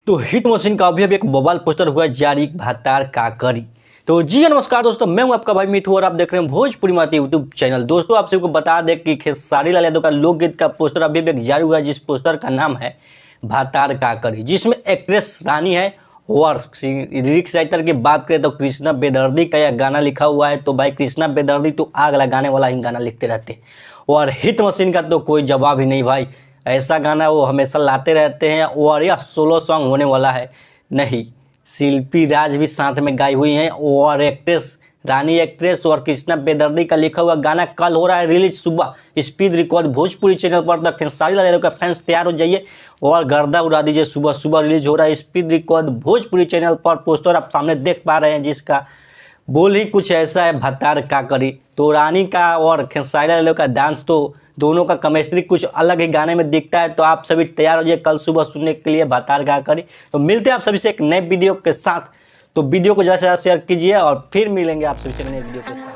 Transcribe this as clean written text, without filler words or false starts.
तो hit machine का अभी एक मोबाइल पोस्टर हुआ जारी भातार का करी। तो जी नमस्कार दोस्तों, मैं हूं आपका भाई मिथु और आप देख रहे हैं भोजपुरी माती यूट्यूब चैनल। दोस्तों आप सबको बता दें कि खेसारी लाल यादव का लोकगीत का पोस्टर अभी एक जारी हुआ है, जिस पोस्टर का नाम है भातार का करी, जिसमें एक्ट्रेस रानी है और लिरिक्स राइटर की बात करें तो कृष्णा बेदर्दी का यह गाना लिखा हुआ है। तो भाई कृष्णा बेदर्दी तो आग लगाने वाला ही गाना लिखते रहते हैं और हिट मशीन का तो कोई जवाब ही नहीं भाई। ऐसा गाना वो हमेशा लाते रहते हैं और यह सोलो सॉन्ग होने वाला है। नहीं, शिल्पी राज भी साथ में गाई हुई हैं और एक्ट्रेस रानी एक्ट्रेस और कृष्णा बेदर्दी का लिखा हुआ गाना कल हो रहा है रिलीज सुबह स्पीड रिकॉर्ड भोजपुरी चैनल पर। तो खेसारी लाल यादव का फैंस तैयार हो जाइए और गर्दा उड़ा दीजिए। सुबह सुबह रिलीज हो रहा है स्पीड रिकॉर्ड भोजपुरी चैनल पर। पोस्टर आप सामने देख पा रहे हैं, जिसका बोल ही कुछ ऐसा है भतार का करी। तो रानी का और खेसारी लाल यादव का डांस तो दोनों का केमिस्ट्री कुछ अलग ही गाने में दिखता है। तो आप सभी तैयार हो जाइए कल सुबह सुनने के लिए भतार का करी। तो मिलते हैं आप सभी से एक नए वीडियो के साथ। तो वीडियो को ज़्यादा से ज़्यादा शेयर कीजिए और फिर मिलेंगे आप सभी से नए वीडियो के साथ।